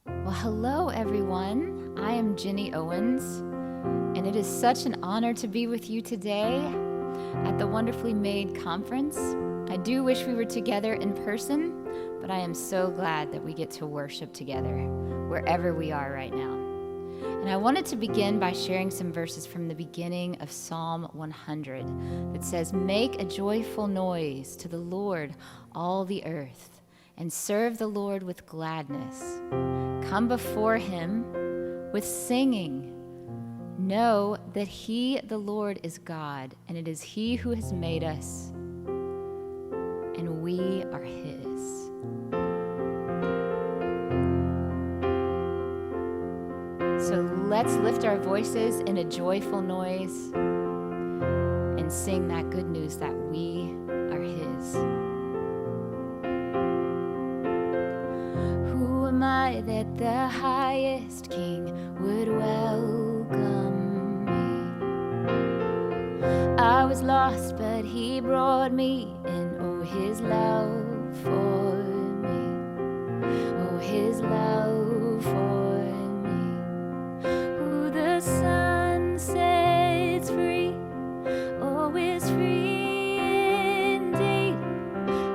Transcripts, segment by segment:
Well, hello everyone. I am Ginny Owens, and it is such an honor to be with you today at the Wonderfully Made conference. I do wish we were together in person, but I am so glad that we get to worship together wherever we are right now. And I wanted to begin by sharing some verses from the beginning of Psalm 100 that says, "Make a joyful noise to the Lord, all the earth, and serve the Lord with gladness. Come before him with singing. Know that he, the Lord, is God, and it is he who has made us, and we are his." So let's lift our voices in a joyful noise and sing that good news that we are his. Who am I that the highest King would welcome me? I was lost, but he brought me in. Oh, his love for me. Oh, his love for me. Who the sun sets free, oh, is free indeed.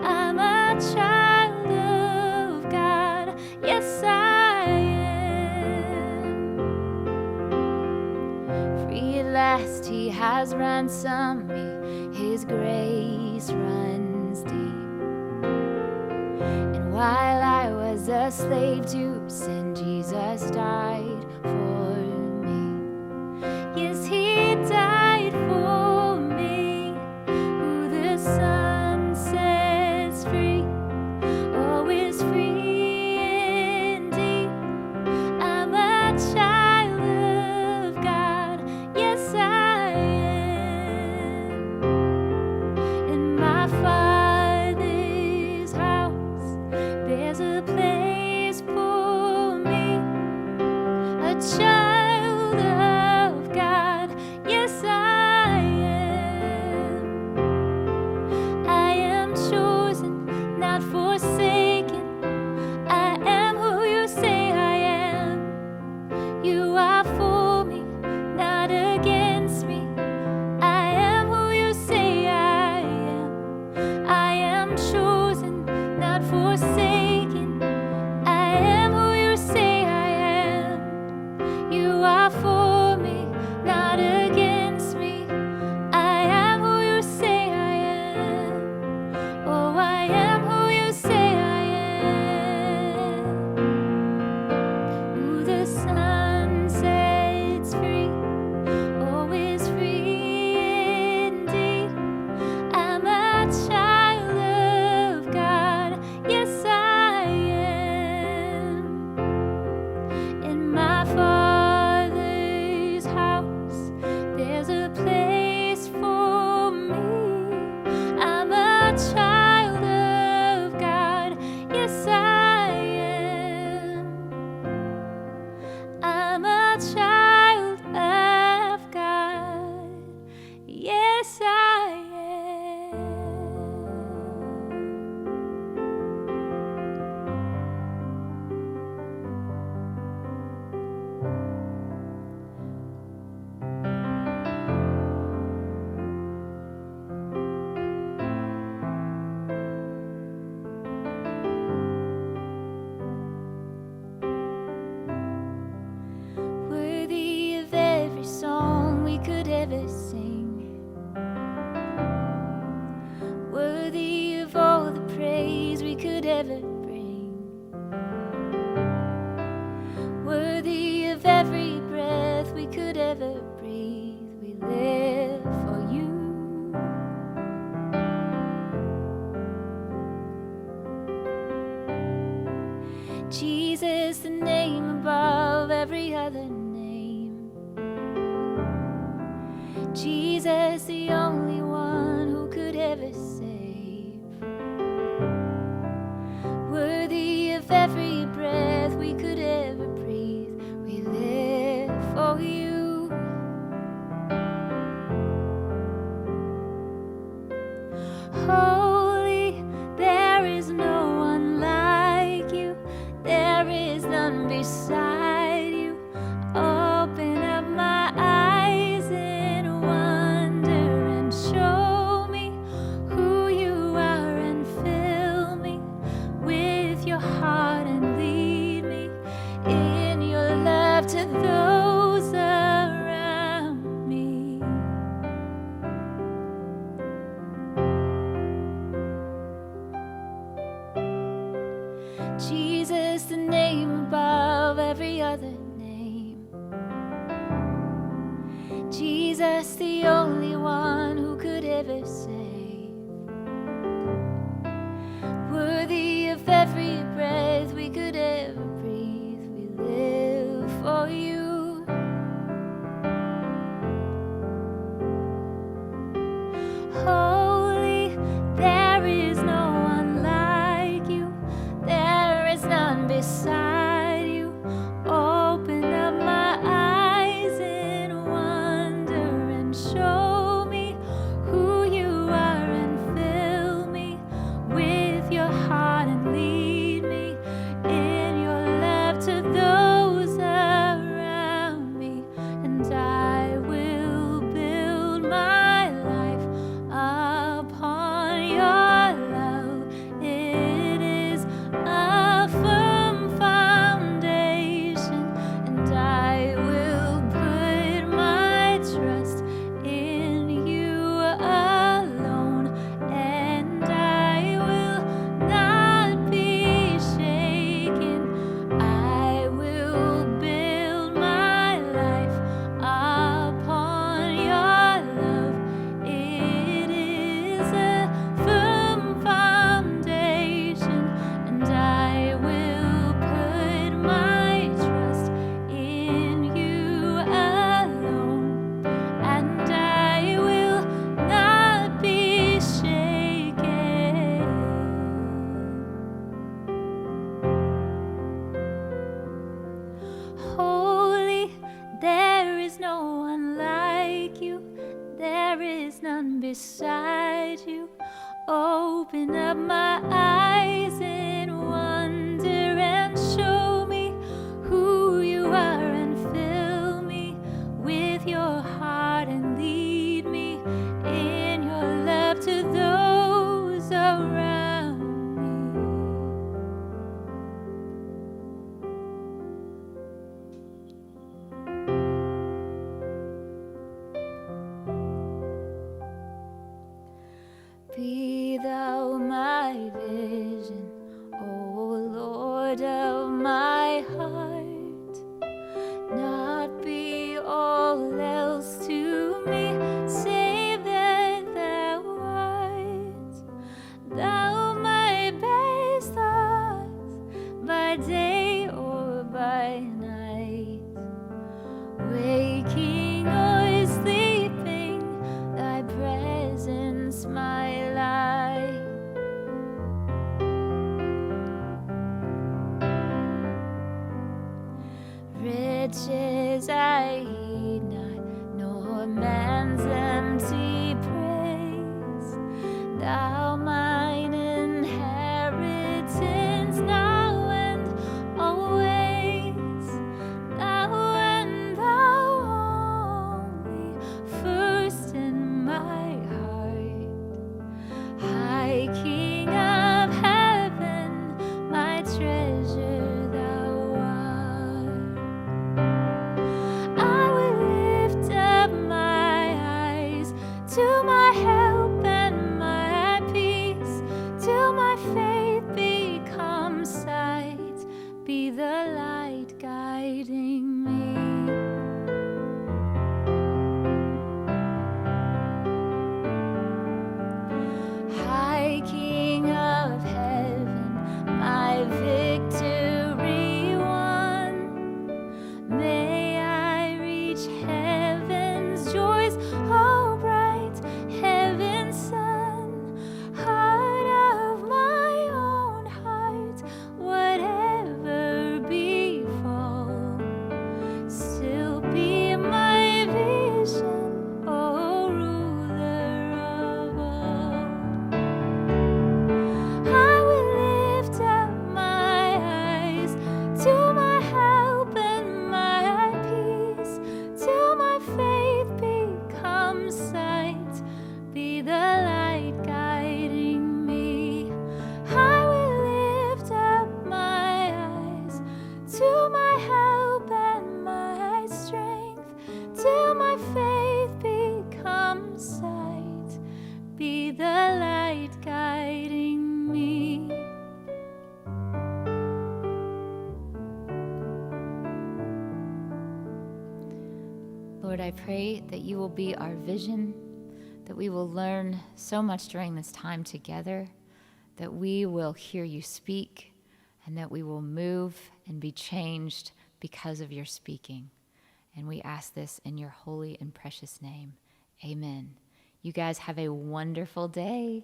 I'm a child of God, yes I am. Free at last, he has ransomed me, his grace runs deep. And while I was a slave to sin, Jesus died for me. Yes, he died for me. Who the sun sets free, oh, is free indeed. I'm a child of God, yes I am. In my Father's house, there's a place for me, a child of God, yes I am. I am chosen, not forsaken. I am who you say I am. You are for me, not against me. I am who you say I am. I am chosen, not forsaken. I am who you say I am. You are for me, not against me. I am who you say I am. Oh, I am who you say I am. Who the sun sets free, oh, is free indeed. I'm a child of God, yes I am. In my Father's house, there's a place for me. I'm a child of God, yes I am. I'm a child of God, yes I am. Worthy of every song we could ever sing, worthy of all the praise we could ever bring, worthy of every breath we could ever breathe. We live for you. Jesus, the name above every other name. Jesus, the only one who could ever save. Worthy of every breath we could ever breathe. We live for you. Holy, there is no one like you. There is none beside Jesus, the name above every other name. Jesus, the only one who could ever save. Worthy of every breath we could ever breathe, we live for you. Holy, there is no one like you, there is none beside you. Open up my eyes in wonder and show me who you are, and fill me with your heart and lead me in your love to those around me. And I will build my life upon your love. It is a firm foundation, and I will put my trust in you alone, and I will not be shaken. I will build my life upon your love. It is a firm foundation, and I will put my trust in you alone, and I will not be shaken. Holy, there is no one like you, there is none beside you. Open up my eyes in wonder and show me who you are, and fill me with your heart and lead me in your love to those around me. Be thou my vision, Lord, I pray that you will be our vision, that we will learn so much during this time together, that we will hear you speak, and that we will move and be changed because of your speaking. And we ask this in your holy and precious name. Amen. You guys have a wonderful day.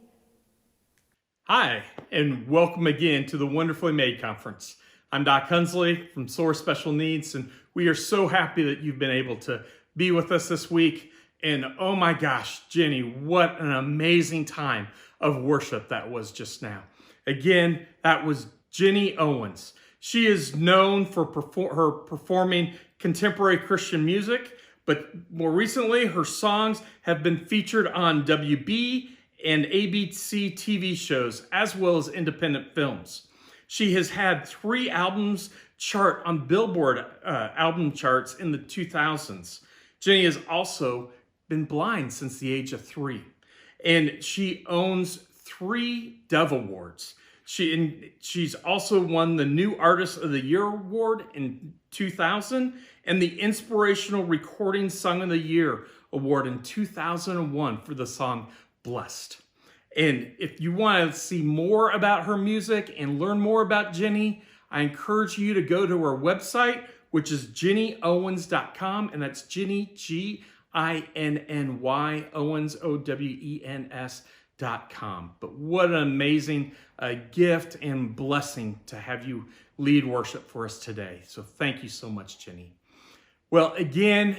Hi, and welcome again to the Wonderfully Made Conference. I'm Doc Hunsley from SOAR Special Needs, and we are so happy that you've been able to be with us this week. And oh my gosh, Jenny, what an amazing time of worship that was just now. Again, that was Ginny Owens. She is known for her performing contemporary Christian music, but more recently, her songs have been featured on WB and ABC TV shows, as well as independent films. She has had 3 albums chart on Billboard album charts in the 2000s. Jenny has also been blind since the age of 3, and she owns 3 Dove Awards. She's also won the New Artist of the Year Award in 2000 and the Inspirational Recording Song of the Year Award in 2001 for the song Blessed. And if you want to see more about her music and learn more about Jenny, I encourage you to go to her website, which is GinnyOwens.com, and that's Ginny, G-I-N-N-Y, Owens, O-W-E-N-S.com. But what an amazing gift and blessing to have you lead worship for us today. So thank you so much, Jenny. Well, again,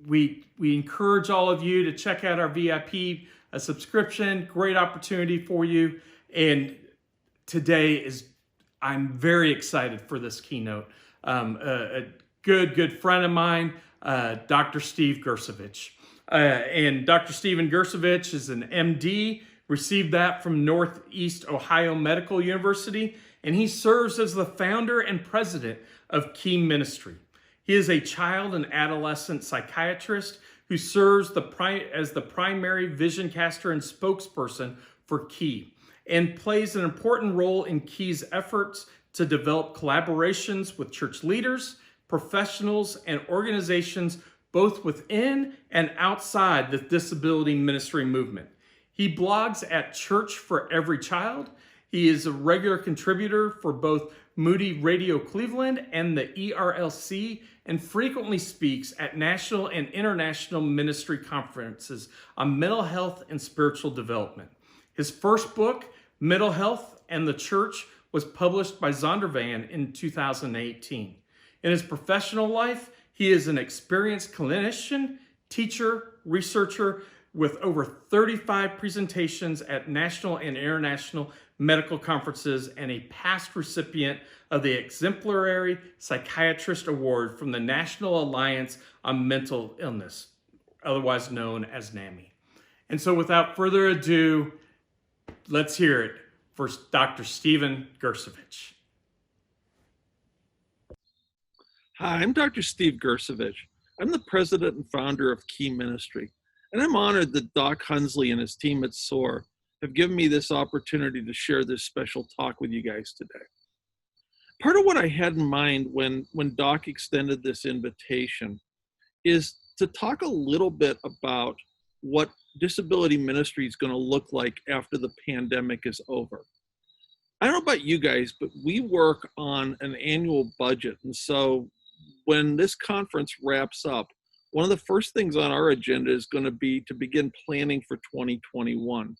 we encourage all of you to check out our VIP subscription. Great opportunity for you. And today I'm very excited for this keynote. A good friend of mine, Dr. Steve Grcevich. And Dr. Stephen Grcevich is an MD, received that from Northeast Ohio Medical University, and he serves as the founder and president of Key Ministry. He is a child and adolescent psychiatrist who serves as the primary vision caster and spokesperson for Key, and plays an important role in Key's efforts to develop collaborations with church leaders, professionals, and organizations both within and outside the disability ministry movement. He blogs at Church for Every Child. He is a regular contributor for both Moody Radio Cleveland and the ERLC, and frequently speaks at national and international ministry conferences on mental health and spiritual development. His first book, Mental Health and the Church, was published by Zondervan in 2018. In his professional life, he is an experienced clinician, teacher, researcher with over 35 presentations at national and international medical conferences, and a past recipient of the Exemplary Psychiatrist Award from the National Alliance on Mental Illness, otherwise known as NAMI. And so without further ado, let's hear it for Dr. Stephen Grcevich. Hi, I'm Dr. Steve Grcevich. I'm the president and founder of Key Ministry, and I'm honored that Doc Hunsley and his team at SOAR have given me this opportunity to share this special talk with you guys today. Part of what I had in mind when Doc extended this invitation is to talk a little bit about what disability ministry is going to look like after the pandemic is over. I don't know about you guys, but we work on an annual budget. And so when this conference wraps up, one of the first things on our agenda is going to be to begin planning for 2021.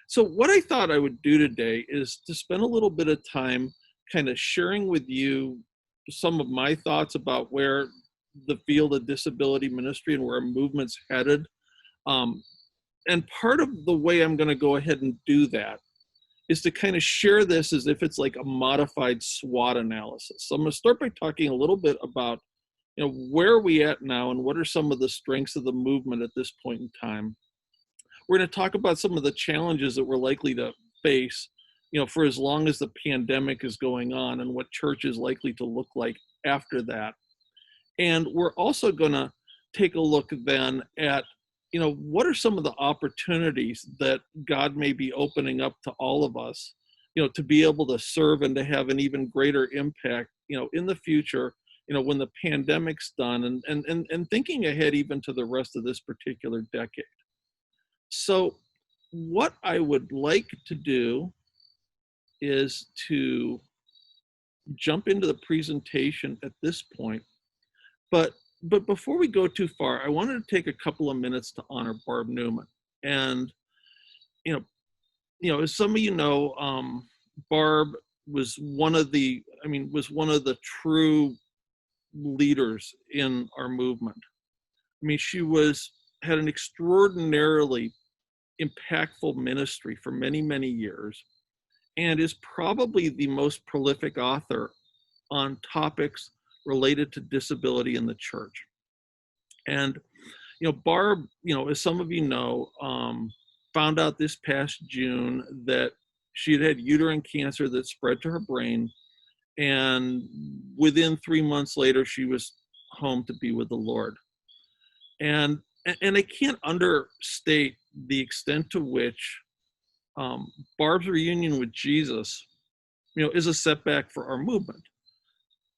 So what I thought I would do today is to spend a little bit of time kind of sharing with you some of my thoughts about where the field of disability ministry and where our movement's headed. And part of the way I'm going to go ahead and do that is to kind of share this as if it's like a modified SWOT analysis. So I'm going to start by talking a little bit about, where are we at now and what are some of the strengths of the movement at this point in time. We're going to talk about some of the challenges that we're likely to face, for as long as the pandemic is going on, and what church is likely to look like after that. And we're also going to take a look then at, what are some of the opportunities that God may be opening up to all of us, to be able to serve and to have an even greater impact, in the future when the pandemic's done, and thinking ahead even to the rest of this particular decade. So what I would like to do is to jump into the presentation at this point. But before we go too far, I wanted to take a couple of minutes to honor Barb Newman. And as some of you know, Barb was one of the true leaders in our movement. She had an extraordinarily impactful ministry for many, many years, and is probably the most prolific author on topics related to disability in the church. And Barb, as some of you know, found out this past June that she had uterine cancer that spread to her brain, and within 3 months later, she was home to be with the Lord. And I can't understate the extent to which Barb's reunion with Jesus, is a setback for our movement.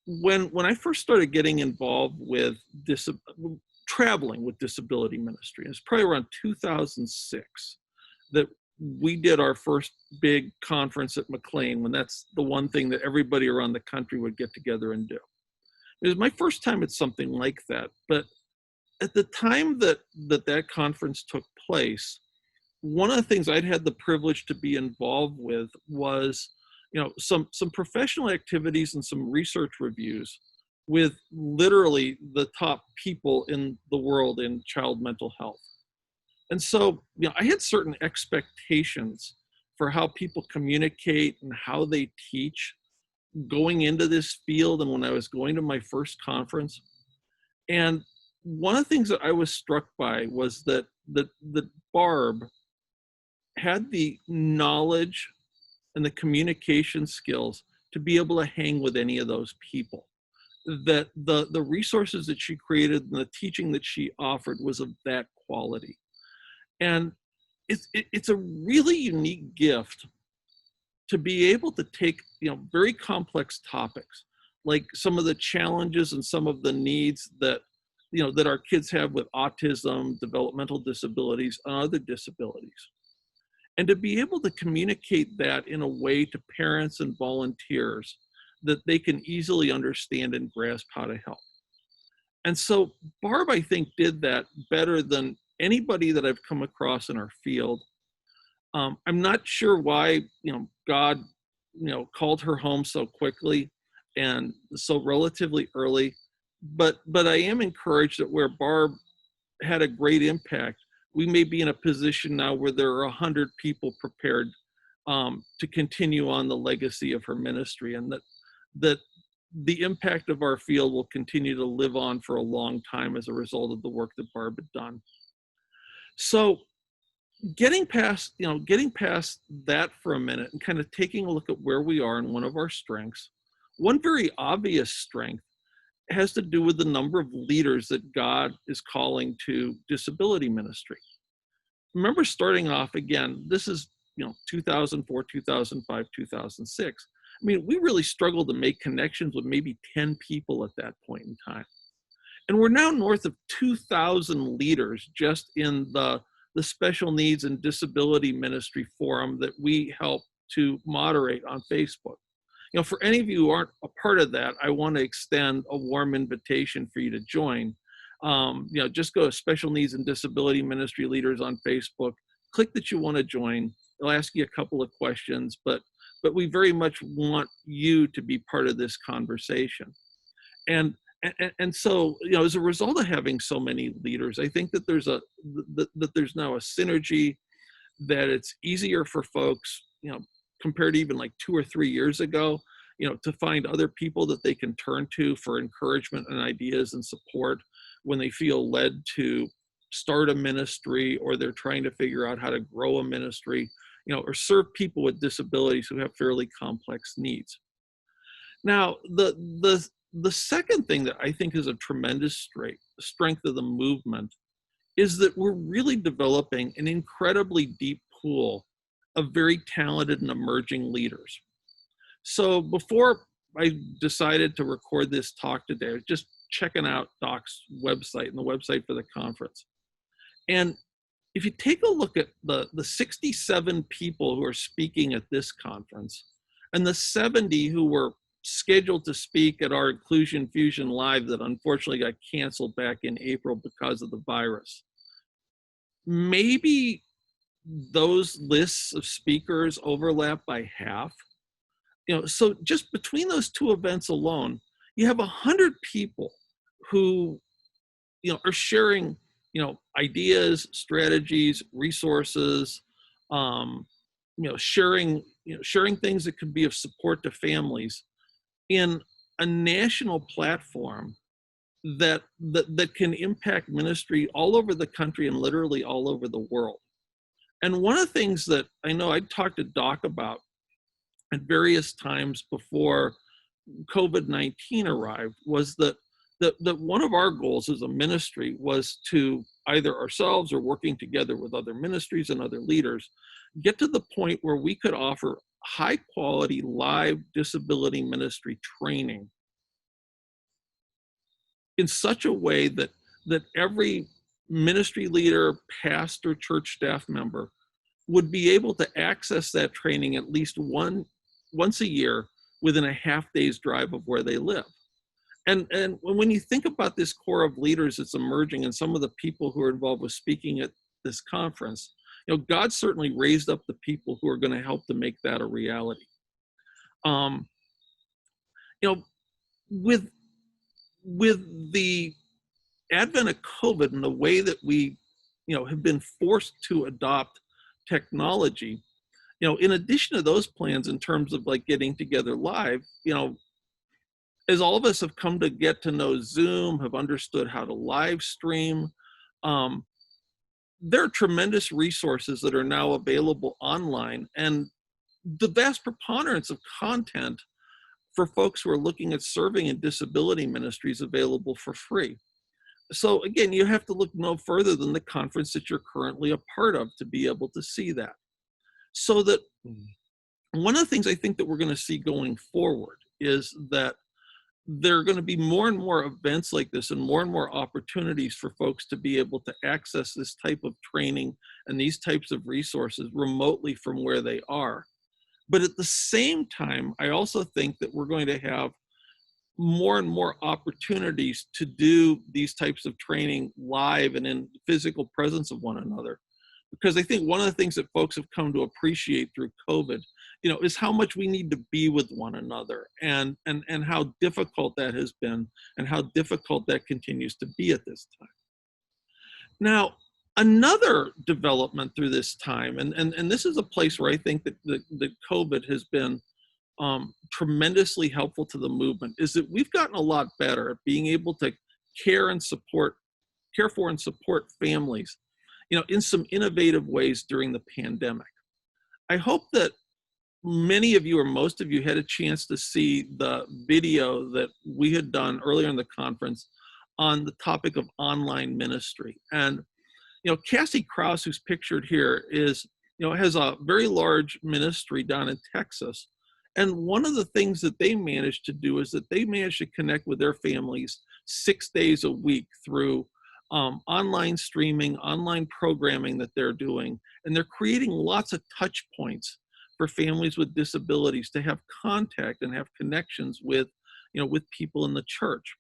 When I first started getting involved with traveling with disability ministry, it's probably around 2006 that we did our first big conference at McLean, when that's the one thing that everybody around the country would get together and do. It was my first time at something like that, but at the time that conference took place, one of the things I'd had the privilege to be involved with was, some professional activities and some research reviews with literally the top people in the world in child mental health. And so, I had certain expectations for how people communicate and how they teach going into this field and when I was going to my first conference. And one of the things that I was struck by was that Barb had the knowledge and the communication skills to be able to hang with any of those people. That the resources that she created and the teaching that she offered was of that quality. And it's a really unique gift to be able to take very complex topics, like some of the challenges and some of the needs that that our kids have with autism, developmental disabilities, and other disabilities. And to be able to communicate that in a way to parents and volunteers that they can easily understand and grasp how to help. And so Barb, I think, did that better than anybody that I've come across in our field. I'm not sure why, God, called her home so quickly and so relatively early, but I am encouraged that where Barb had a great impact, we may be in a position now where there are 100 people prepared to continue on the legacy of her ministry, and that the impact of our field will continue to live on for a long time as a result of the work that Barb had done. So getting past that for a minute and kind of taking a look at where we are and one of our strengths, one very obvious strength has to do with the number of leaders that God is calling to disability ministry. Remember, starting off again, this is 2004, 2005, 2006. We really struggled to make connections with maybe 10 people at that point in time. And we're now north of 2,000 leaders just in the special needs and disability ministry forum that we help to moderate on Facebook. For any of you who aren't a part of that, I want to extend a warm invitation for you to join. Just go to Special Needs and Disability Ministry Leaders on Facebook, click that you want to join. They'll ask you a couple of questions, but we very much want you to be part of this conversation. And so, as a result of having so many leaders, I think that there's now a synergy, that it's easier for folks, compared to even like 2 or 3 years ago, to find other people that they can turn to for encouragement and ideas and support when they feel led to start a ministry, or they're trying to figure out how to grow a ministry, or serve people with disabilities who have fairly complex needs. Now, the second thing that I think is a tremendous strength of the movement is that we're really developing an incredibly deep pool of very talented and emerging leaders. So before I decided to record this talk today. I was just checking out Doc's website and the website for the conference. And if you take a look at the 67 people who are speaking at this conference and the 70 who were scheduled to speak at our Inclusion Fusion Live that unfortunately got canceled back in April because of the virus, maybe those lists of speakers overlap by half. So just between those two events alone, you have 100 people who, are sharing, ideas, strategies, resources, sharing things that could be of support to families in a national platform that can impact ministry all over the country and literally all over the world. And one of the things that I know I talked to Doc about at various times before COVID-19 arrived was that one of our goals as a ministry was to either ourselves or working together with other ministries and other leaders, get to the point where we could offer high quality live disability ministry training in such a way that every ministry leader, pastor, church staff member would be able to access that training at least once a year within a half day's drive of where they live. And when you think about this core of leaders that's emerging and some of the people who are involved with speaking at this conference, God certainly raised up the people who are going to help to make that a reality. With the advent of COVID and the way that we, have been forced to adopt technology, in addition to those plans in terms of like getting together live, as all of us have come to get to know Zoom, have understood how to live stream, there are tremendous resources that are now available online, and the vast preponderance of content for folks who are looking at serving in disability ministries available for free. So again, you have to look no further than the conference that you're currently a part of to be able to see that. So that one of the things I think that we're going to see going forward is that there are going to be more and more events like this and more opportunities for folks to be able to access this type of training and these types of resources remotely from where they are. But at the same time, I also think that we're going to have more and more opportunities to do these types of training live and in physical presence of one another. Because I think one of the things that folks have come to appreciate through COVID, is how much we need to be with one another and how difficult that has been and how difficult that continues to be at this time. Now, another development through this time, and this is a place where I think that COVID has been tremendously helpful to the movement, is that we've gotten a lot better at being able to care for and support families, in some innovative ways during the pandemic. I hope that many of you or most of you had a chance to see the video that we had done earlier in the conference on the topic of online ministry. And, Cassie Krause, who's pictured here, has a very large ministry down in Texas. And one of the things that they managed to do is that they managed to connect with their families 6 days a week through online streaming, online programming that they're doing. And they're creating lots of touch points for families with disabilities to have contact and have connections with people in the church.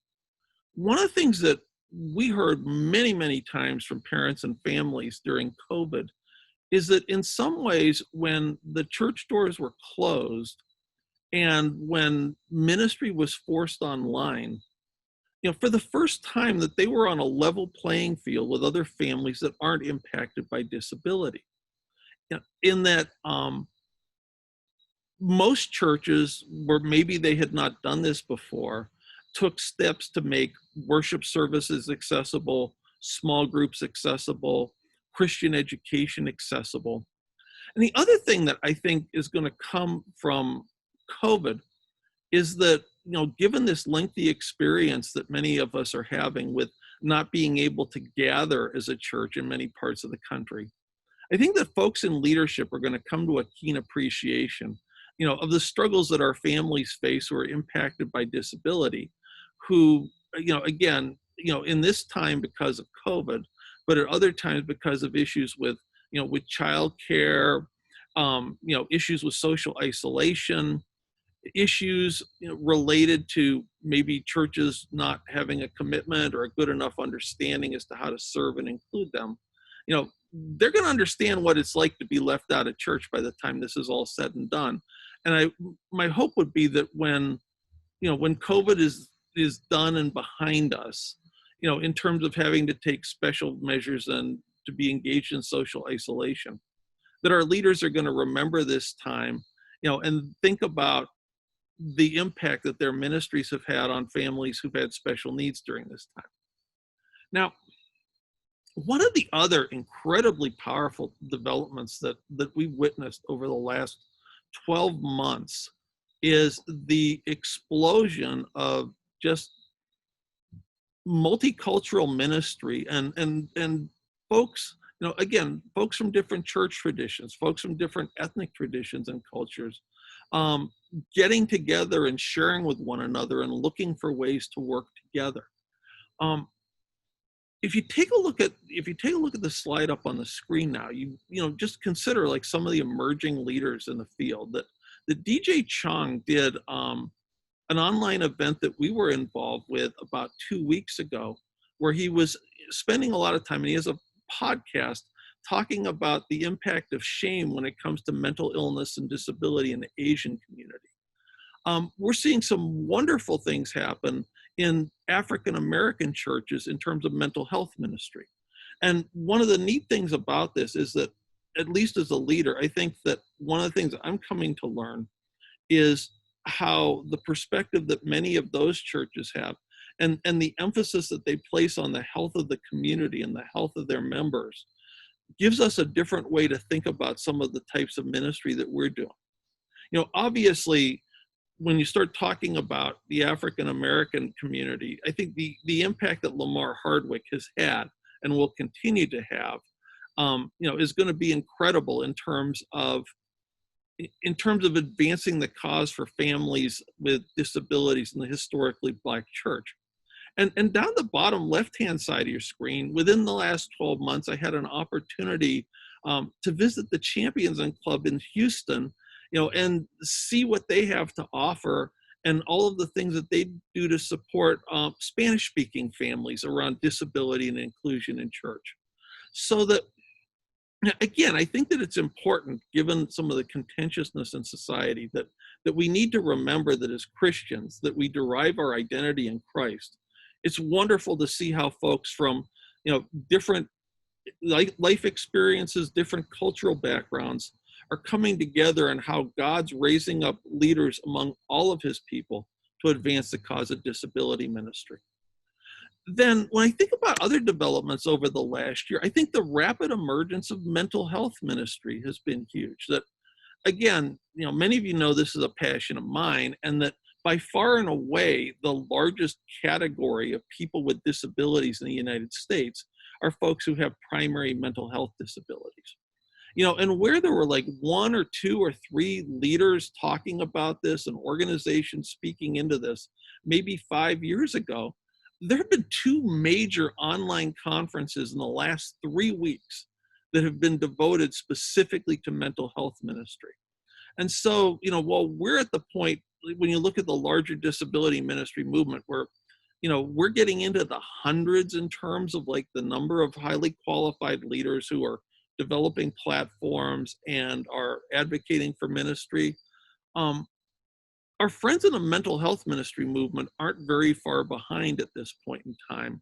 One of the things that we heard many times from parents and families during COVID is that in some ways, when the church doors were closed and when ministry was forced online, for the first time that they were on a level playing field with other families that aren't impacted by disability. In that most churches, where maybe they had not done this before, took steps to make worship services accessible, small groups accessible, Christian education accessible. And the other thing that I think is going to come from COVID is that, given this lengthy experience that many of us are having with not being able to gather as a church in many parts of the country, I think that folks in leadership are going to come to a keen appreciation of the struggles that our families face who are impacted by disability, who, again, in this time because of COVID, but at other times because of issues with childcare, issues with social isolation, issues related to maybe churches not having a commitment or a good enough understanding as to how to serve and include them. They're going to understand what it's like to be left out of church by the time this is all said and done. And my hope would be that when COVID is done and behind us, in terms of having to take special measures and to be engaged in social isolation, that our leaders are going to remember this time, and think about the impact that their ministries have had on families who've had special needs during this time. Now, one of the other incredibly powerful developments that we witnessed over the last 12 months is the explosion of just multicultural ministry and folks, again, folks from different church traditions, folks from different ethnic traditions and cultures, getting together and sharing with one another and looking for ways to work together. If you take a look at the slide up on the screen now, you just consider like some of the emerging leaders in the field. That DJ Chung did an online event that we were involved with about 2 weeks ago, where he was spending a lot of time, and he has a podcast talking about the impact of shame when it comes to mental illness and disability in the Asian community. We're seeing some wonderful things happen in African American churches in terms of mental health ministry. And one of the neat things about this is that, at least as a leader, I think that one of the things I'm coming to learn is how the perspective that many of those churches have, and the emphasis that they place on the health of the community and the health of their members, gives us a different way to think about some of the types of ministry that we're doing. Obviously, when you start talking about the African American community, I think the impact that Lamar Hardwick has had and will continue to have, is going to be incredible in terms of advancing the cause for families with disabilities in the historically Black church. And down the bottom left-hand side of your screen, within the last 12 months, I had an opportunity to visit the Champions Club in Houston, and see what they have to offer and all of the things that they do to support Spanish-speaking families around disability and inclusion in church. So that, again, I think that it's important, given some of the contentiousness in society, that we need to remember that as Christians, that we derive our identity in Christ. It's wonderful to see how folks from, different life experiences, different cultural backgrounds are coming together, and how God's raising up leaders among all of his people to advance the cause of disability ministry. Then when I think about other developments over the last year, I think the rapid emergence of mental health ministry has been huge. That, again, many of you know this is a passion of mine, and that by far and away, the largest category of people with disabilities in the United States are folks who have primary mental health disabilities. And where there were like 1 or 2 or 3 leaders talking about this and organizations speaking into this maybe 5 years ago, there have been 2 major online conferences in the last 3 weeks that have been devoted specifically to mental health ministry. And so, while we're at the point, when you look at the larger disability ministry movement, where, we're getting into the hundreds in terms of like the number of highly qualified leaders who are developing platforms and are advocating for ministry. Our friends in the mental health ministry movement aren't very far behind at this point in time.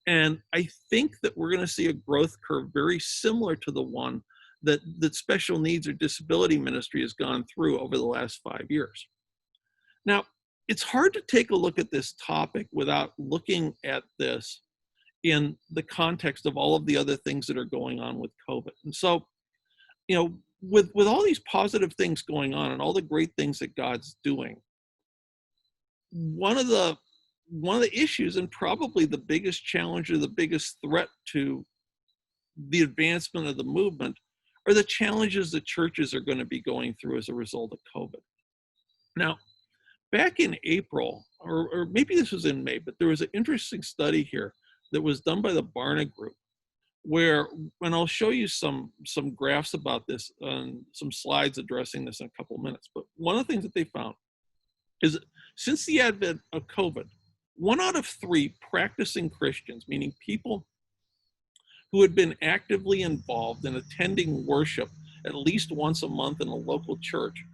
And I think that we're going to see a growth curve very similar to the one that special needs or disability ministry has gone through over the last 5 years. Now, it's hard to take a look at this topic without looking at this in the context of all of the other things that are going on with COVID. And so, with all these positive things going on and all the great things that God's doing, one of the issues, and probably the biggest challenge or the biggest threat to the advancement of the movement, are the challenges that churches are going to be going through as a result of COVID. Now, back in April, or maybe this was in May, but there was an interesting study here that was done by the Barna Group, where, and I'll show you some graphs about this, some slides addressing this in a couple of minutes, but one of the things that they found is that since the advent of COVID, 1 out of 3 practicing Christians, meaning people who had been actively involved in attending worship at least once a month in a local church,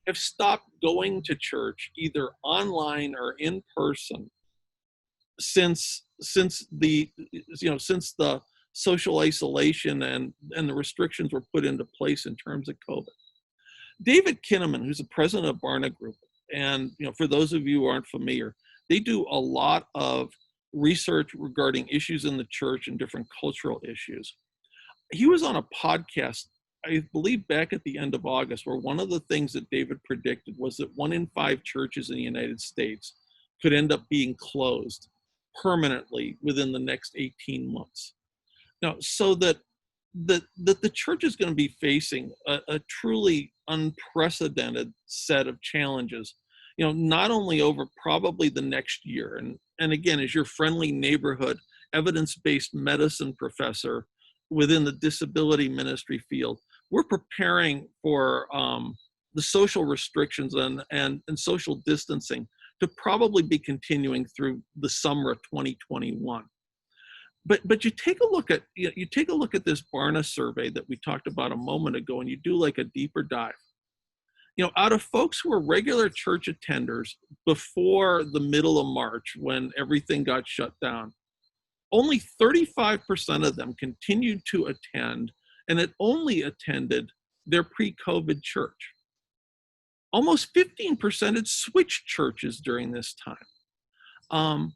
have stopped going to church either online or in person since the social isolation and the restrictions were put into place in terms of COVID. David Kinnaman, who's the president of Barna Group, and for those of you who aren't familiar, they do a lot of research regarding issues in the church and different cultural issues. He was on a podcast, I believe back at the end of August, where one of the things that David predicted was that 1 in 5 churches in the United States could end up being closed permanently within the next 18 months. Now, so that the church is going to be facing a truly unprecedented set of challenges, not only over probably the next year. And again, as your friendly neighborhood evidence-based medicine professor within the disability ministry field, we're preparing for the social restrictions and social distancing to probably be continuing through the summer of 2021. But you take a look at this Barna survey that we talked about a moment ago, and you do like a deeper dive. Out of folks who were regular church attenders before the middle of March, when everything got shut down, only 35% of them continued to attend, and had only attended their pre-COVID church. Almost 15% had switched churches during this time.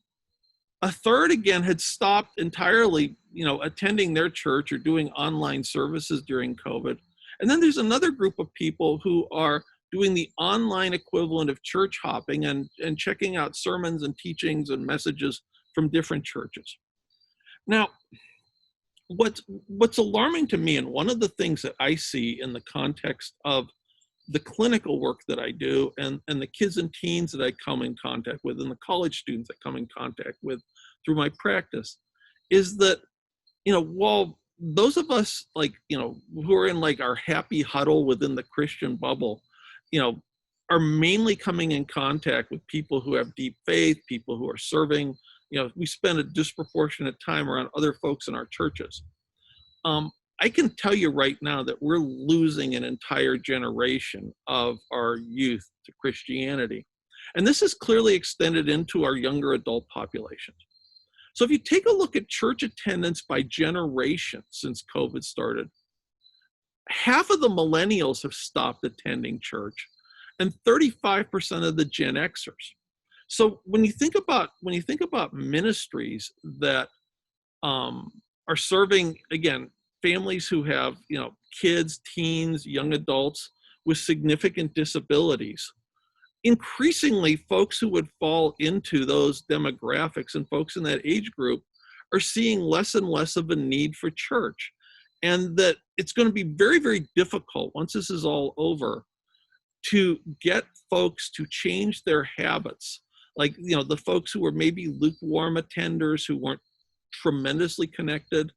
A third, again, had stopped entirely, attending their church or doing online services during COVID. And then there's another group of people who are doing the online equivalent of church hopping and checking out sermons and teachings and messages from different churches. Now, what's alarming to me, and one of the things that I see in the context of the clinical work that I do and the kids and teens that I come in contact with and the college students that come in contact with through my practice, is that, while those of us who are in our happy huddle within the Christian bubble, are mainly coming in contact with people who have deep faith, people who are serving, we spend a disproportionate time around other folks in our churches. I can tell you right now that we're losing an entire generation of our youth to Christianity. And this is clearly extended into our younger adult populations. So if you take a look at church attendance by generation since COVID started, half of the millennials have stopped attending church, and 35% of the Gen Xers. So when you think about ministries that are serving, again, families who have, kids, teens, young adults with significant disabilities, increasingly folks who would fall into those demographics and folks in that age group are seeing less and less of a need for church. And that it's going to be very, very difficult once this is all over to get folks to change their habits. The folks who were maybe lukewarm attenders, who weren't tremendously connected,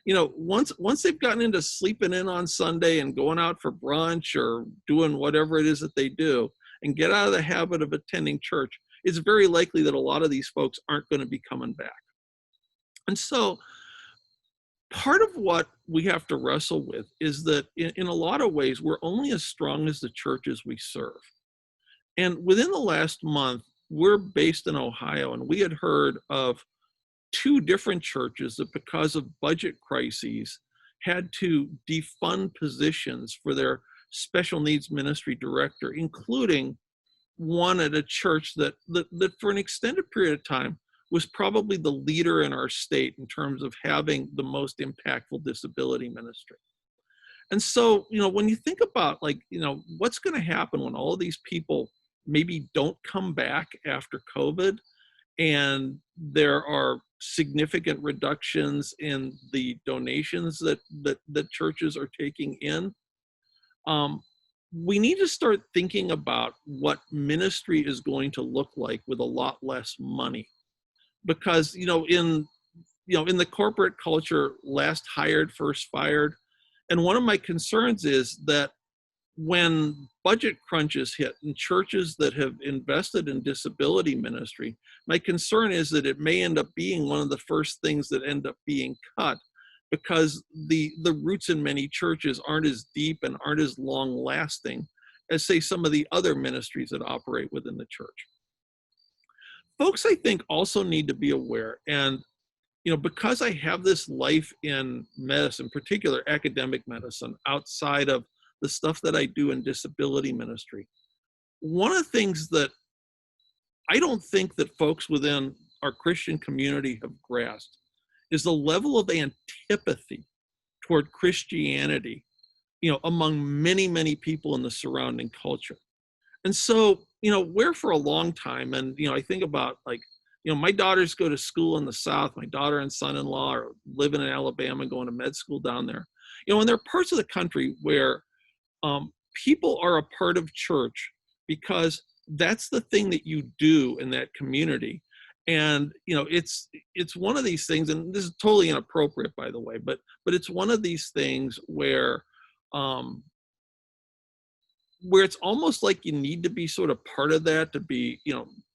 once they've gotten into sleeping in on Sunday and going out for brunch or doing whatever it is that they do and get out of the habit of attending church, it's very likely that a lot of these folks aren't going to be coming back. And so part of what we have to wrestle with is that in a lot of ways, we're only as strong as the churches we serve. And within the last month, we're based in Ohio, and we had heard of 2 different churches that, because of budget crises, had to defund positions for their special needs ministry director, including one at a church that for an extended period of time was probably the leader in our state in terms of having the most impactful disability ministry. And so, when you think about what's going to happen when all of these people maybe don't come back after COVID, and there are significant reductions in the donations that churches are taking in, we need to start thinking about what ministry is going to look like with a lot less money. Because in the corporate culture, last hired, first fired. And one of my concerns is that when budget crunches hit in churches that have invested in disability ministry, my concern is that it may end up being one of the first things that end up being cut, because the roots in many churches aren't as deep and aren't as long lasting as, say, some of the other ministries that operate within the church. Folks, I think, also need to be aware, and because I have this life in medicine, particular academic medicine, outside of the stuff that I do in disability ministry, one of the things that I don't think that folks within our Christian community have grasped is the level of antipathy toward Christianity, among many, many people in the surrounding culture. And so, where for a long time, and, I think about, like, my daughters go to school in the South. My daughter and son-in-law are living in Alabama, going to med school down there. And there are parts of the country where people are a part of church because that's the thing that you do in that community. And, it's one of these things, and this is totally inappropriate, by the way, but it's one of these things where it's almost like you need to be sort of part of that, to be,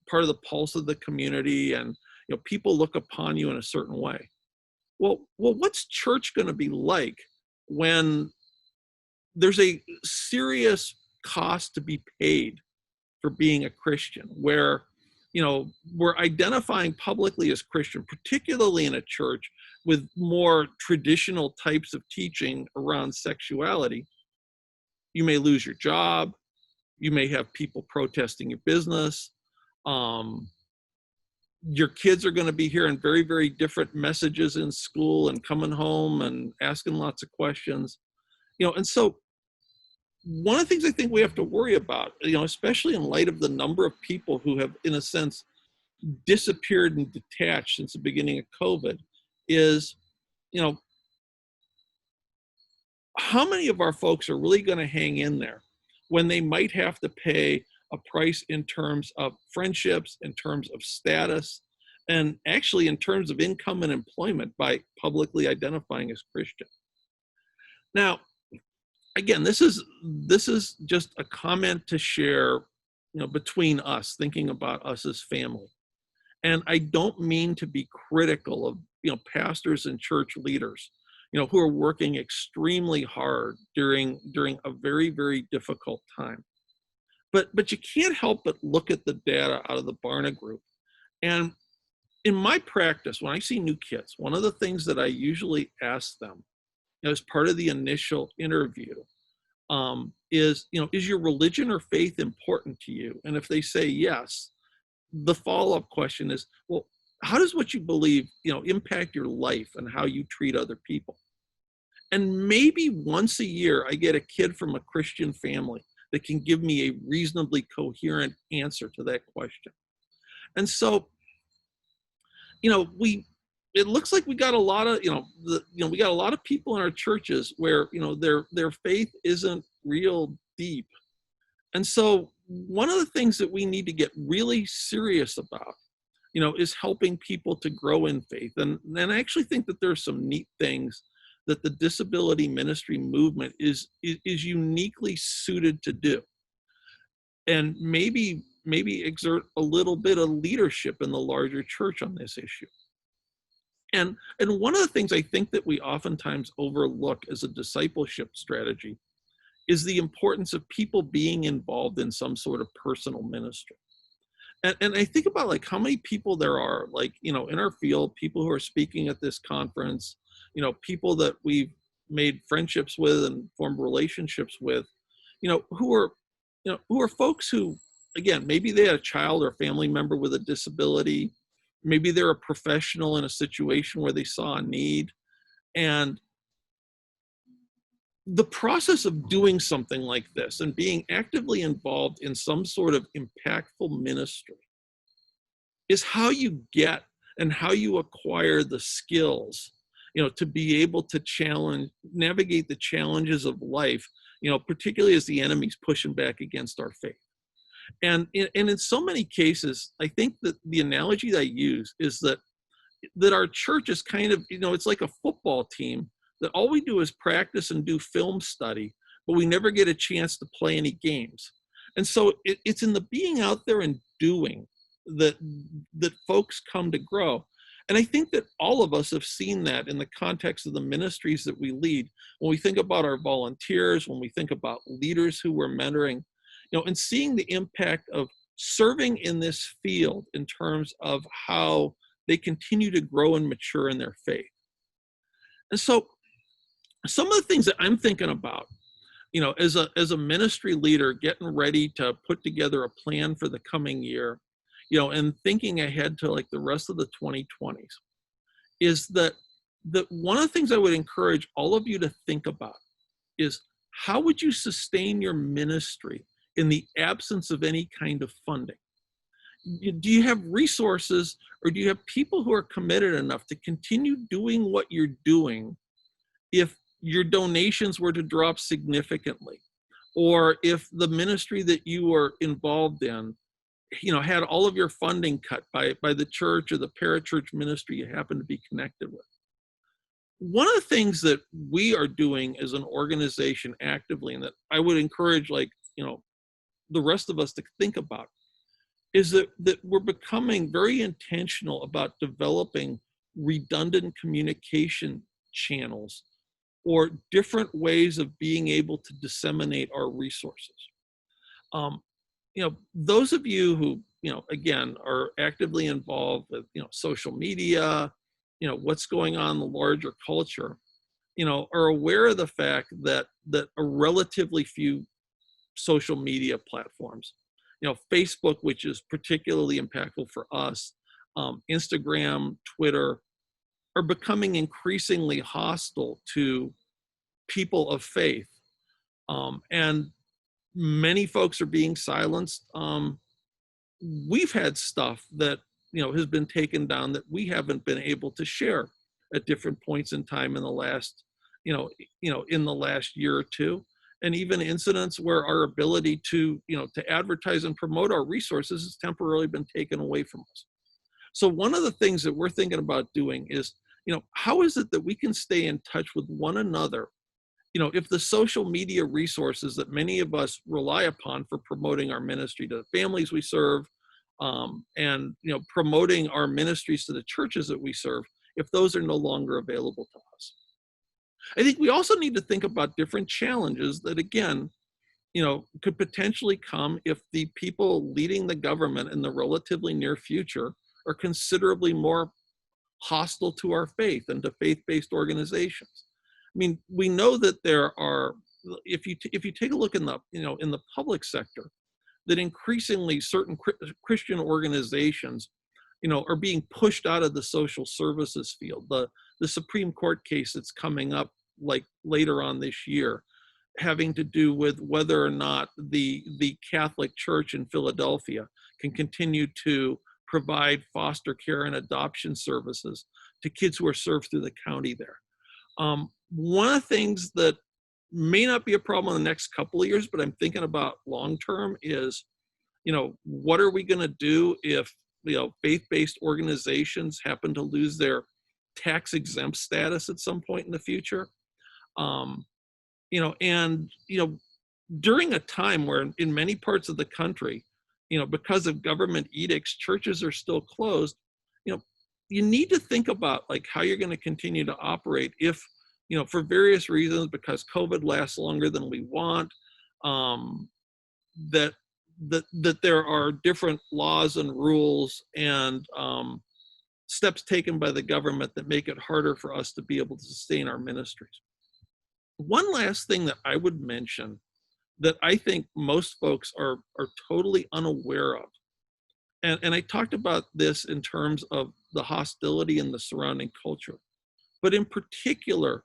part of the pulse of the community, and people look upon you in a certain way. Well, what's church going to be like when there's a serious cost to be paid for being a Christian, where we're identifying publicly as Christian, particularly in a church with more traditional types of teaching around sexuality? You may lose your job. You may have people protesting your business. Your kids are going to be hearing very, very different messages in school and coming home and asking lots of questions. And so one of the things I think we have to worry about, especially in light of the number of people who have, in a sense, disappeared and detached since the beginning of COVID, is, how many of our folks are really going to hang in there when they might have to pay a price in terms of friendships, in terms of status, and actually in terms of income and employment by publicly identifying as Christian? Now, again, this is just a comment to share, between us, thinking about us as family. And I don't mean to be critical of, pastors and church leaders, who are working extremely hard during a very, very difficult time. But you can't help but look at the data out of the Barna Group. And in my practice, when I see new kids, one of the things that I usually ask them as part of the initial interview is your religion or faith important to you? And if they say yes, the follow-up question is, well, how does what you believe, impact your life and how you treat other people? And maybe once a year, I get a kid from a Christian family that can give me a reasonably coherent answer to that question. And so, it looks like we got a lot of, we got a lot of people in our churches where, their faith isn't real deep. And so one of the things that we need to get really serious about, is helping people to grow in faith. And I actually think that there's some neat things that the disability ministry movement is uniquely suited to do. And maybe exert a little bit of leadership in the larger church on this issue. And one of the things I think that we oftentimes overlook as a discipleship strategy is the importance of people being involved in some sort of personal ministry. And I think about, like, how many people there are, like, in our field, people who are speaking at this conference, people that we've made friendships with and formed relationships with, who are folks who, again, maybe they had a child or a family member with a disability. Maybe they're a professional in a situation where they saw a need. And the process of doing something like this and being actively involved in some sort of impactful ministry is how you get and how you acquire the skills, to be able to navigate the challenges of life, particularly as the enemy's pushing back against our faith. And in so many cases, I think that the analogy that I use is that our church is kind of, it's like a football team that all we do is practice and do film study, but we never get a chance to play any games. And so it's in the being out there and doing that folks come to grow. And I think that all of us have seen that in the context of the ministries that we lead. When we think about our volunteers, when we think about leaders who we're mentoring, and seeing the impact of serving in this field in terms of how they continue to grow and mature in their faith. And so some of the things that I'm thinking about, as a ministry leader, getting ready to put together a plan for the coming year, and thinking ahead to like the rest of the 2020s, is that one of the things I would encourage all of you to think about is, how would you sustain your ministry in the absence of any kind of funding? Do you have resources, or do you have people who are committed enough to continue doing what you're doing if your donations were to drop significantly, or if the ministry that you were involved in, had all of your funding cut by the church or the parachurch ministry you happen to be connected with? One of the things that we are doing as an organization actively, and that I would encourage the rest of us to think about, is that we're becoming very intentional about developing redundant communication channels or different ways of being able to disseminate our resources. Those of you who, again, are actively involved with, social media, what's going on in the larger culture, are aware of the fact that a relatively few social media platforms, Facebook, which is particularly impactful for us, Instagram, Twitter, are becoming increasingly hostile to people of faith. And many folks are being silenced. We've had stuff that, has been taken down that we haven't been able to share at different points in time in the last, in the last year or two. And even incidents where our ability to advertise and promote our resources has temporarily been taken away from us. So one of the things that we're thinking about doing is, how is it that we can stay in touch with one another? If the social media resources that many of us rely upon for promoting our ministry to the families we serve, and promoting our ministries to the churches that we serve, if those are no longer available to us. I think we also need to think about different challenges that, again, could potentially come if the people leading the government in the relatively near future are considerably more hostile to our faith and to faith-based organizations. I mean, we know that there are, if you take a look in the, in the public sector, that increasingly certain Christian organizations, are being pushed out of the social services field. The Supreme Court case that's coming up like later on this year, having to do with whether or not the Catholic Church in Philadelphia can continue to provide foster care and adoption services to kids who are served through the county there. One of the things that may not be a problem in the next couple of years, but I'm thinking about long-term is, what are we going to do if, faith-based organizations happen to lose their tax-exempt status at some point in the future? During a time where in many parts of the country, because of government edicts, churches are still closed, you need to think about like how you're going to continue to operate if, for various reasons, because COVID lasts longer than we want, that there are different laws and rules and steps taken by the government that make it harder for us to be able to sustain our ministries. One last thing that I would mention that I think most folks are totally unaware of, and I talked about this in terms of the hostility in the surrounding culture, but in particular,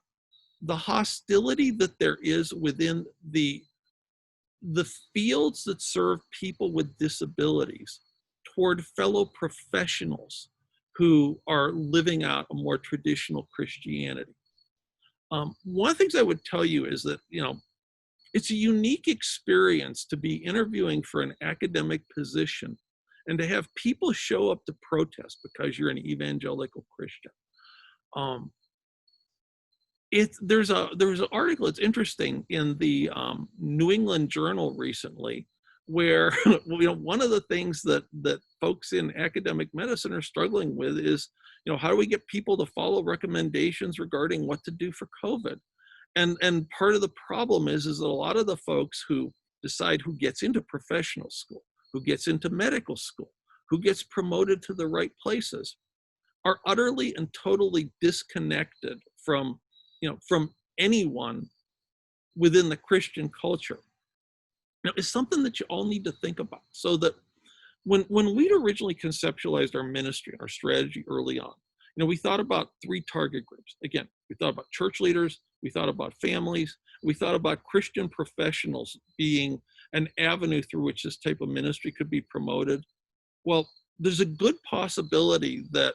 the hostility that there is within the fields that serve people with disabilities toward fellow professionals who are living out a more traditional Christianity. One of the things I would tell you is that, it's a unique experience to be interviewing for an academic position and to have people show up to protest because you're an evangelical Christian. There was an article, it's interesting, in the New England Journal recently, where one of the things that folks in academic medicine are struggling with is, how do we get people to follow recommendations regarding what to do for COVID? And part of the problem is that a lot of the folks who decide who gets into professional school, who gets into medical school, who gets promoted to the right places, are utterly and totally disconnected from anyone within the Christian culture. Now, it's something that you all need to think about. So that when we originally conceptualized our ministry, our strategy early on, we thought about 3 target groups. Again, we thought about church leaders, we thought about families, we thought about Christian professionals being an avenue through which this type of ministry could be promoted. Well, there's a good possibility that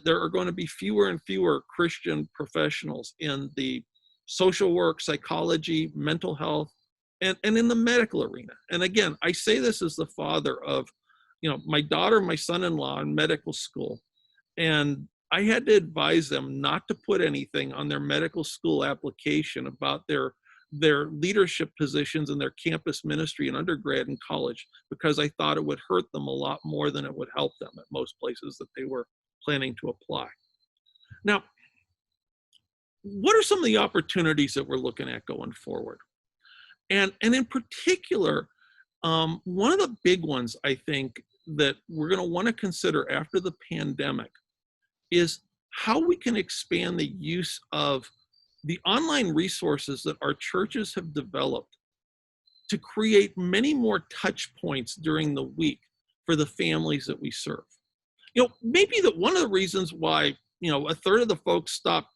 there are going to be fewer and fewer Christian professionals in the social work, psychology, mental health, and in the medical arena. And again, I say this as the father of, my daughter, my son-in-law in medical school, and I had to advise them not to put anything on their medical school application about their leadership positions in their campus ministry in undergrad and college, because I thought it would hurt them a lot more than it would help them at most places that they were planning to apply. Now, what are some of the opportunities that we're looking at going forward? And in particular, one of the big ones I think that we're going to want to consider after the pandemic is how we can expand the use of the online resources that our churches have developed to create many more touch points during the week for the families that we serve. Maybe that one of the reasons why, a third of the folks stopped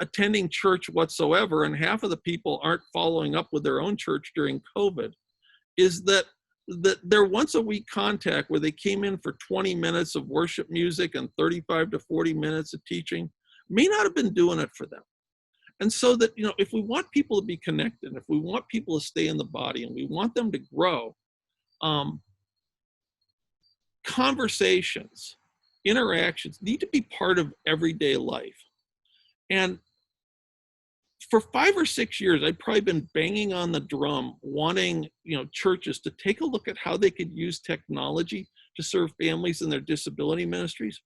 attending church whatsoever, and half of the people aren't following up with their own church during COVID, is that their once a week contact where they came in for 20 minutes of worship music and 35 to 40 minutes of teaching may not have been doing it for them. And so that, if we want people to be connected, if we want people to stay in the body and we want them to grow, conversations, interactions need to be part of everyday life. And for 5 or 6 years, I've probably been banging on the drum, wanting, churches to take a look at how they could use technology to serve families in their disability ministries.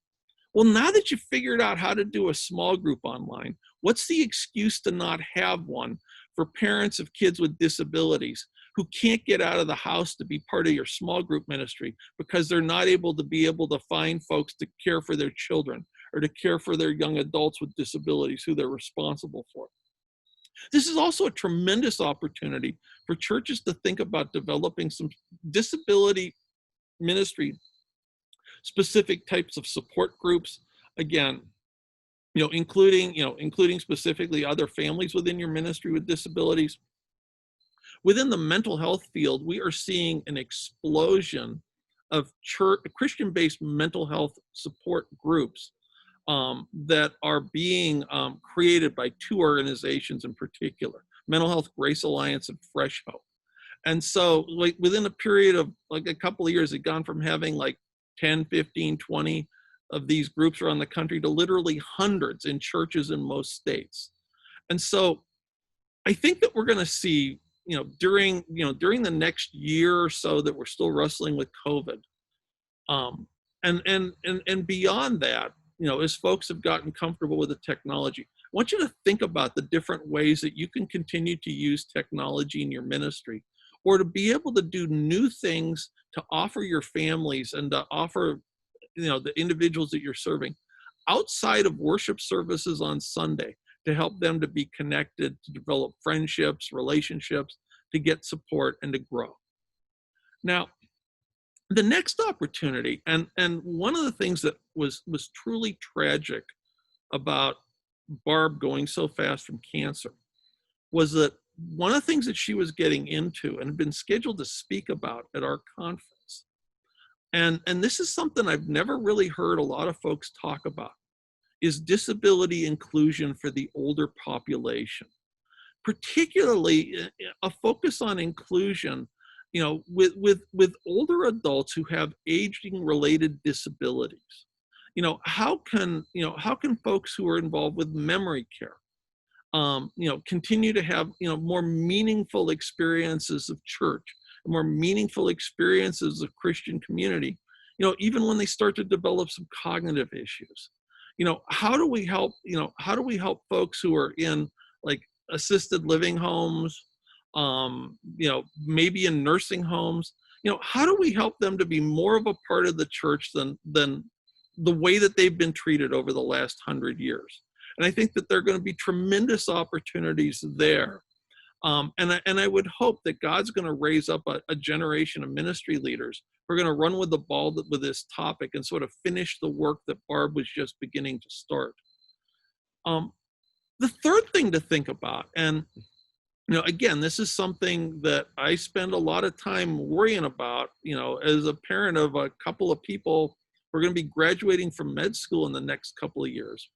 Well, now that you've figured out how to do a small group online, what's the excuse to not have one for parents of kids with disabilities who can't get out of the house to be part of your small group ministry because they're not able to find folks to care for their children or to care for their young adults with disabilities who they're responsible for? This is also a tremendous opportunity for churches to think about developing some disability ministry specific types of support groups. Again, including specifically other families within your ministry with disabilities. Within the mental health field, we are seeing an explosion of Christian-based mental health support groups that are being created by 2 organizations in particular, Mental Health Grace Alliance and Fresh Hope. And so within a period of a couple of years, it's gone from having 10, 15, 20 of these groups around the country to literally hundreds in churches in most states. And so I think that we're going to see, during the next year or so that we're still wrestling with COVID, and beyond that, as folks have gotten comfortable with the technology, I want you to think about the different ways that you can continue to use technology in your ministry, or to be able to do new things to offer your families and to offer, the individuals that you're serving outside of worship services on Sunday, to help them to be connected, to develop friendships, relationships, to get support and to grow. Now, the next opportunity, and one of the things that was truly tragic about Barb going so fast from cancer was that one of the things that she was getting into and had been scheduled to speak about at our conference And this is something I've never really heard a lot of folks talk about, is disability inclusion for the older population, particularly a focus on inclusion, with older adults who have aging related disabilities. How can folks who are involved with memory care, continue to have, more meaningful experiences of church, more meaningful experiences of Christian community, even when they start to develop some cognitive issues. How do we help folks who are in like assisted living homes, maybe in nursing homes? How do we help them to be more of a part of the church than the way that they've been treated over the last 100 years? And I think that there are going to be tremendous opportunities there. And I would hope that God's going to raise up a generation of ministry leaders who are going to run with the ball with this topic and sort of finish the work that Barb was just beginning to start. The third thing to think about, and again, this is something that I spend a lot of time worrying about, as a parent of a couple of people who are going to be graduating from med school in the next couple of years,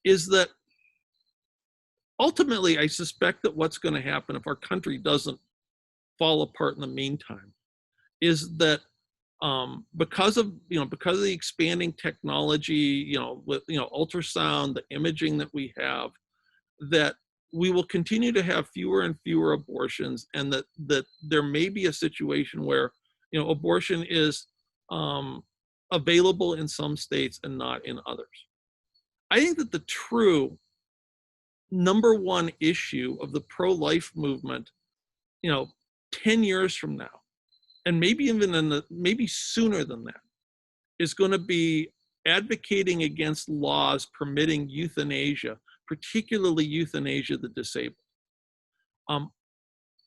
is that ultimately, I suspect that what's going to happen if our country doesn't fall apart in the meantime is that because of the expanding technology, with ultrasound, the imaging that we have, that we will continue to have fewer and fewer abortions, and that there may be a situation where abortion is available in some states and not in others. I think that the true number one issue of the pro-life movement, 10 years from now, and maybe even maybe sooner than that, is going to be advocating against laws permitting euthanasia, particularly euthanasia of the disabled.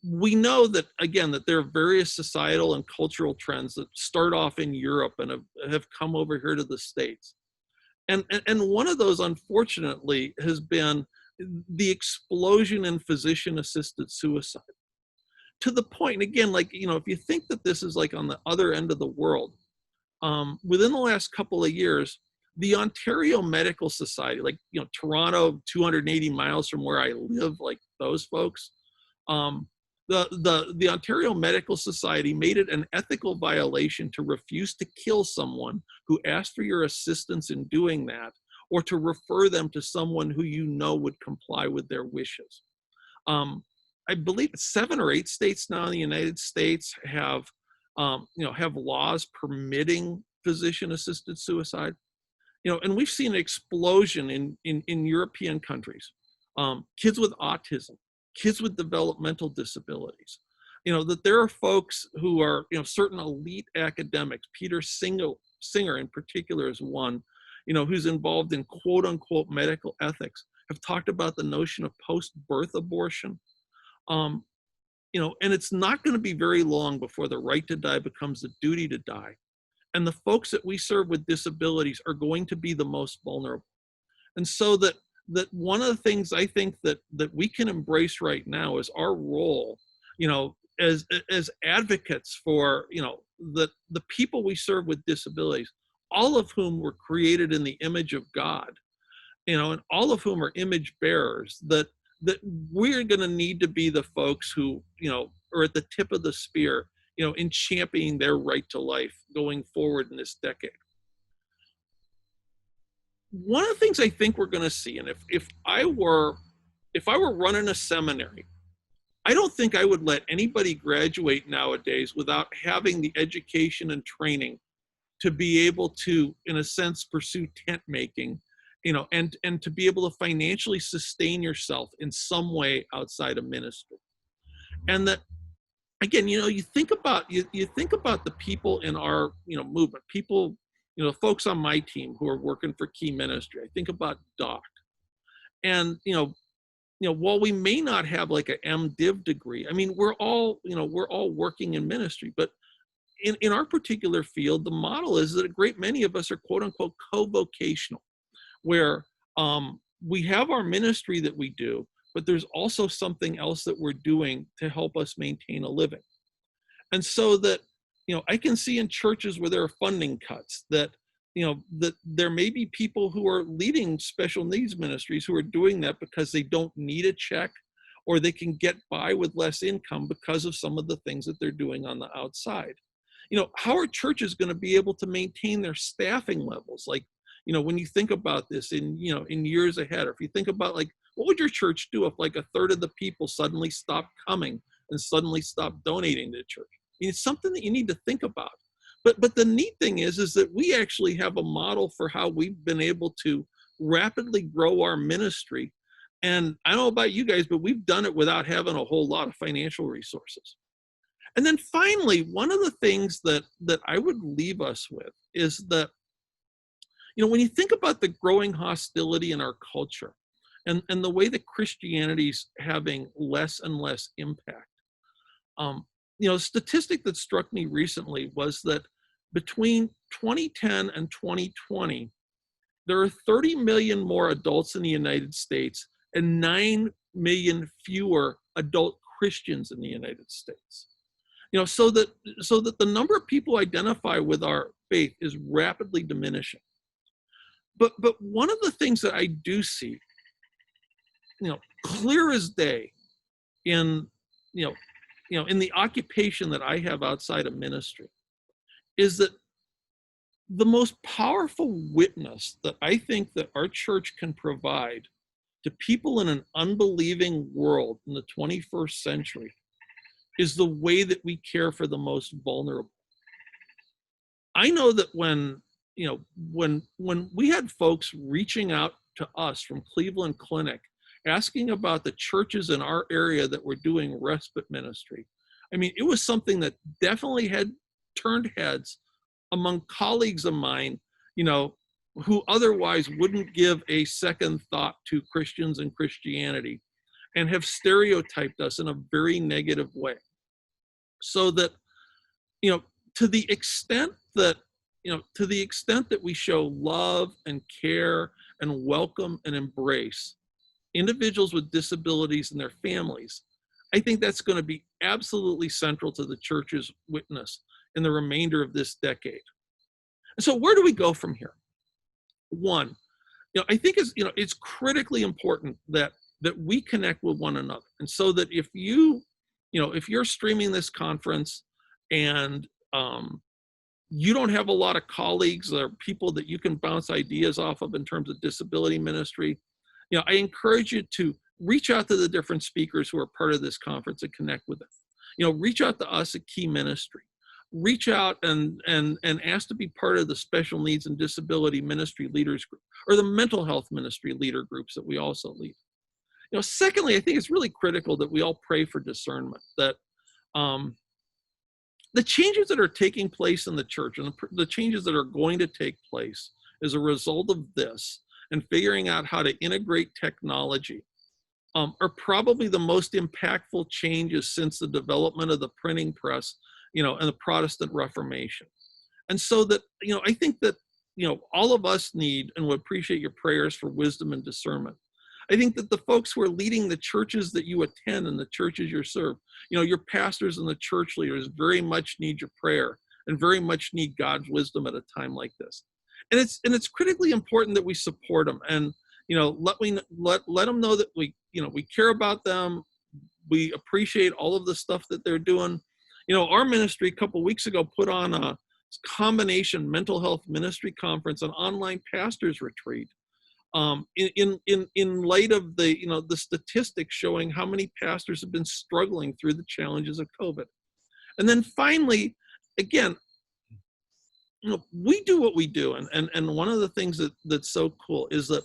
We know that, again, that there are various societal and cultural trends that start off in Europe and have come over here to the States. And one of those, unfortunately, has been the explosion in physician-assisted suicide. To the point, and again, if you think that this is like on the other end of the world, within the last couple of years, the Ontario Medical Society, Toronto, 280 miles from where I live, like those folks, the Ontario Medical Society made it an ethical violation to refuse to kill someone who asked for your assistance in doing that, or to refer them to someone who would comply with their wishes. I believe 7 or 8 states now in the United States have laws permitting physician-assisted suicide. And we've seen an explosion in European countries. Kids with autism, kids with developmental disabilities. That there are folks who are, certain elite academics, Peter Singer in particular is one, who's involved in quote unquote medical ethics, have talked about the notion of post-birth abortion. And it's not going to be very long before the right to die becomes the duty to die. And the folks that we serve with disabilities are going to be the most vulnerable. And so that one of the things I think that we can embrace right now is our role, as advocates for, the people we serve with disabilities, all of whom were created in the image of God, and all of whom are image bearers, that we're going to need to be the folks who, are at the tip of the spear, in championing their right to life going forward in this decade. One of the things I think we're going to see, and if I were running a seminary, I don't think I would let anybody graduate nowadays without having the education and training to be able to, in a sense, pursue tent making, and to be able to financially sustain yourself in some way outside of ministry. And that, again, you think about the people in our, movement, people, folks on my team who are working for Key Ministry. I think about Doc, and while we may not have like an MDiv degree, I mean, we're all working in ministry, but in our particular field, the model is that a great many of us are quote unquote co-vocational, where we have our ministry that we do, but there's also something else that we're doing to help us maintain a living. And so that I can see in churches where there are funding cuts that, that there may be people who are leading special needs ministries who are doing that because they don't need a check, or they can get by with less income because of some of the things that they're doing on the outside. How are churches going to be able to maintain their staffing levels? Like, when you think about this in years ahead, or if you think about, like, what would your church do if like a third of the people suddenly stopped coming and suddenly stopped donating to church? It's something that you need to think about. But the neat thing is that we actually have a model for how we've been able to rapidly grow our ministry. And I don't know about you guys, but we've done it without having a whole lot of financial resources. And then finally, one of the things that I would leave us with is that, when you think about the growing hostility in our culture and the way that Christianity's having less and less impact, a statistic that struck me recently was that between 2010 and 2020, there are 30 million more adults in the United States and 9 million fewer adult Christians in the United States. So that the number of people who identify with our faith is rapidly diminishing. But one of the things that I do see, clear as day in the occupation that I have outside of ministry, is that the most powerful witness that I think that our church can provide to people in an unbelieving world in the 21st century is the way that we care for the most vulnerable. I know that when we had folks reaching out to us from Cleveland Clinic asking about the churches in our area that were doing respite ministry, it was something that definitely had turned heads among colleagues of mine, who otherwise wouldn't give a second thought to Christians and Christianity, and have stereotyped us in a very negative way. So that, to the extent that we show love and care and welcome and embrace individuals with disabilities and their families, I think that's going to be absolutely central to the church's witness in the remainder of this decade. And so where do we go from here? One, I think it's critically important that we connect with one another. And so that if you're streaming this conference and you don't have a lot of colleagues or people that you can bounce ideas off of in terms of disability ministry, I encourage you to reach out to the different speakers who are part of this conference and connect with them. Reach out to us at Key Ministry. Reach out and ask to be part of the special needs and disability ministry leaders group, or the mental health ministry leader groups that we also lead. Secondly, I think it's really critical that we all pray for discernment, that the changes that are taking place in the church and the changes that are going to take place as a result of this and figuring out how to integrate technology are probably the most impactful changes since the development of the printing press, and the Protestant Reformation. And so that, I think that, all of us need and would appreciate your prayers for wisdom and discernment. I think that the folks who are leading the churches that you attend and the churches you serve, your pastors and the church leaders very much need your prayer and very much need God's wisdom at a time like this. And it's critically important that we support them and, let them know that we care about them. We appreciate all of the stuff that they're doing. Our ministry a couple of weeks ago put on a combination mental health ministry conference, an online pastors retreat, in light of the statistics showing how many pastors have been struggling through the challenges of COVID. And then finally, again, we do what we do, and one of the things that's so cool is that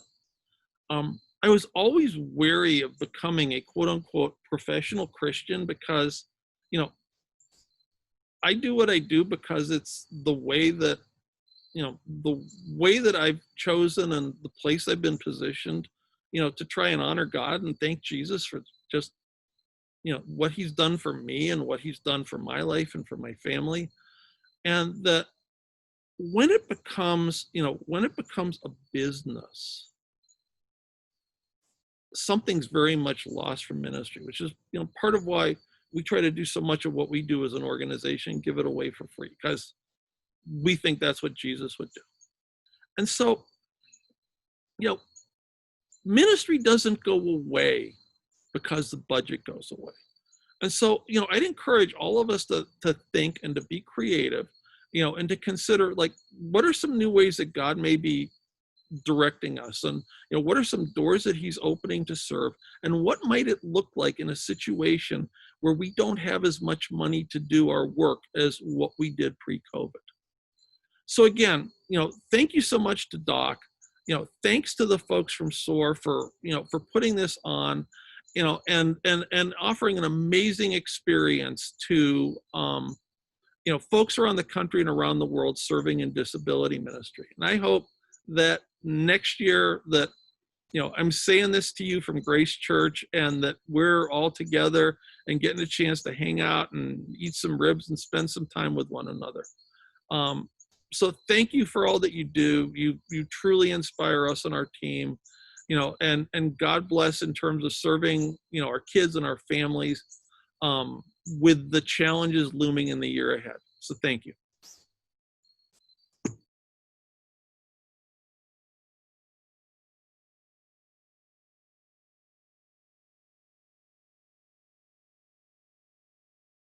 I was always wary of becoming a quote unquote professional Christian because I do what I do because it's the way that I've chosen and the place I've been positioned, to try and honor God and thank Jesus for just, what he's done for me and what he's done for my life and for my family. And that when it becomes a business, something's very much lost from ministry, which is, part of why we try to do so much of what we do as an organization, give it away for free, because we think that's what Jesus would do. And so, ministry doesn't go away because the budget goes away. And so, I'd encourage all of us to think and to be creative, and to consider, like, what are some new ways that God may be directing us, and what are some doors that he's opening to serve, and what might it look like in a situation where we don't have as much money to do our work as what we did pre-COVID. So again, thank you so much to Doc. Thanks to the folks from SOAR for putting this on, and offering an amazing experience to folks around the country and around the world serving in disability ministry. And I hope that next year that, I'm saying this to you from Grace Church, and that we're all together and getting a chance to hang out and eat some ribs and spend some time with one another. So thank you for all that you do. You truly inspire us and our team, and God bless in terms of serving, our kids and our families, with the challenges looming in the year ahead. So thank you.